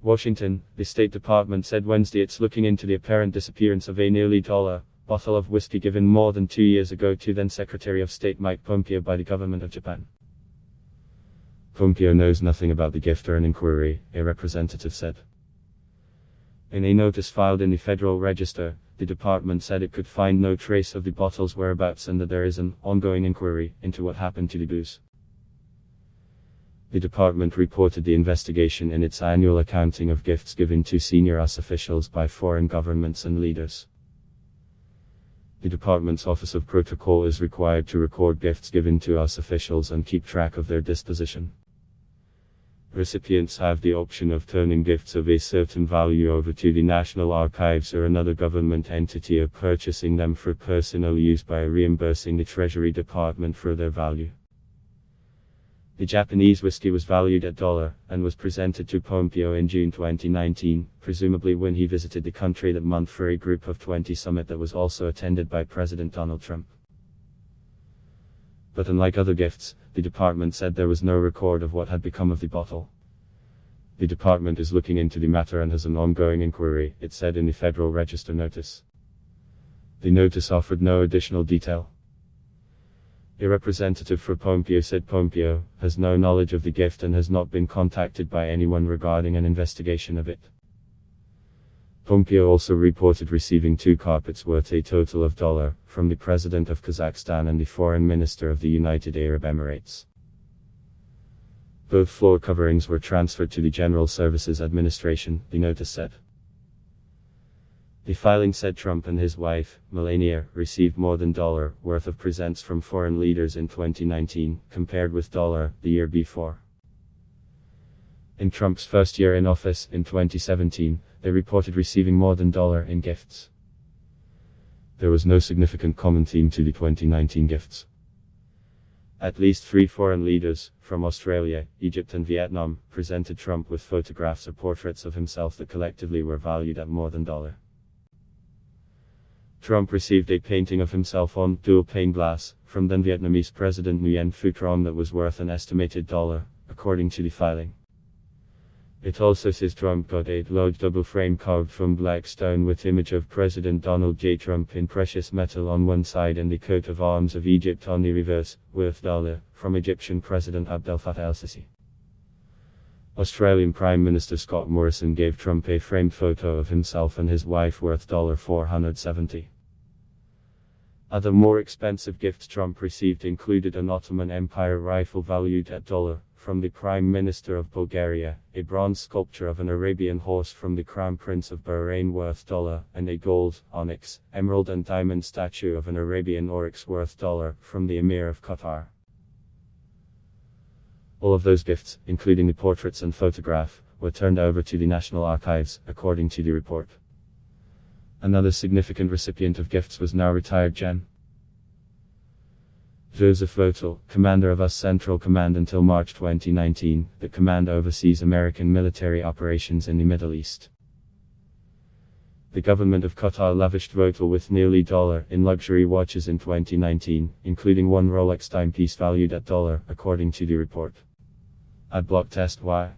Washington, the State Department said Wednesday it's looking into the apparent disappearance of a nearly $1 bottle of whiskey given more than 2 years ago to then Secretary of State Mike Pompeo by the government of Japan. Pompeo knows nothing about the gift or an inquiry, a representative said. In a notice filed in the Federal Register, the department said it could find no trace of the bottle's whereabouts and that there is an ongoing inquiry into what happened to the booze. The department reported the investigation in its annual accounting of gifts given to senior US officials by foreign governments and leaders. The department's Office of Protocol is required to record gifts given to US officials and keep track of their disposition. Recipients have the option of turning gifts of a certain value over to the National Archives or another government entity or purchasing them for personal use by reimbursing the Treasury Department for their value. The Japanese whiskey was valued at $1 and was presented to Pompeo in June 2019, presumably when he visited the country that month for a Group of 20 summit that was also attended by President Donald Trump. But unlike other gifts, the department said there was no record of what had become of the bottle. The department is looking into the matter and has an ongoing inquiry, it said in the Federal Register notice. The notice offered no additional detail. A representative for Pompeo said Pompeo has no knowledge of the gift and has not been contacted by anyone regarding an investigation of it. Pompeo also reported receiving 2 carpets worth a total of $1 from the President of Kazakhstan and the Foreign Minister of the United Arab Emirates. Both floor coverings were transferred to the General Services Administration, the notice said. The filing said Trump and his wife, Melania, received more than $1 worth of presents from foreign leaders in 2019, compared with $1 the year before. In Trump's first year in office, in 2017, they reported receiving more than $1 in gifts. There was no significant common theme to the 2019 gifts. At least 3 foreign leaders, from Australia, Egypt and Vietnam, presented Trump with photographs or portraits of himself that collectively were valued at more than $1. Trump received a painting of himself on dual-pane glass from then Vietnamese President Nguyen Phu Trong that was worth an estimated $1, according to the filing. It also says Trump got a large double-frame carved from black stone with image of President Donald J. Trump in precious metal on one side and the coat of arms of Egypt on the reverse, worth $1, from Egyptian President Abdel Fattah el-Sisi. Australian Prime Minister Scott Morrison gave Trump a framed photo of himself and his wife worth $470. Other more expensive gifts Trump received included an Ottoman Empire rifle valued at $1 from the Prime Minister of Bulgaria, a bronze sculpture of an Arabian horse from the Crown Prince of Bahrain worth $1, and a gold, onyx, emerald and diamond statue of an Arabian oryx worth $1 from the Emir of Qatar. All of those gifts, including the portraits and photograph, were turned over to the National Archives, according to the report. Another significant recipient of gifts was now retired Gen. Joseph Votel, commander of US Central Command until March 2019, the command oversees American military operations in the Middle East. The government of Qatar lavished Votel with nearly $1 in luxury watches in 2019, including one Rolex timepiece valued at $1, according to the report. Adblock test why.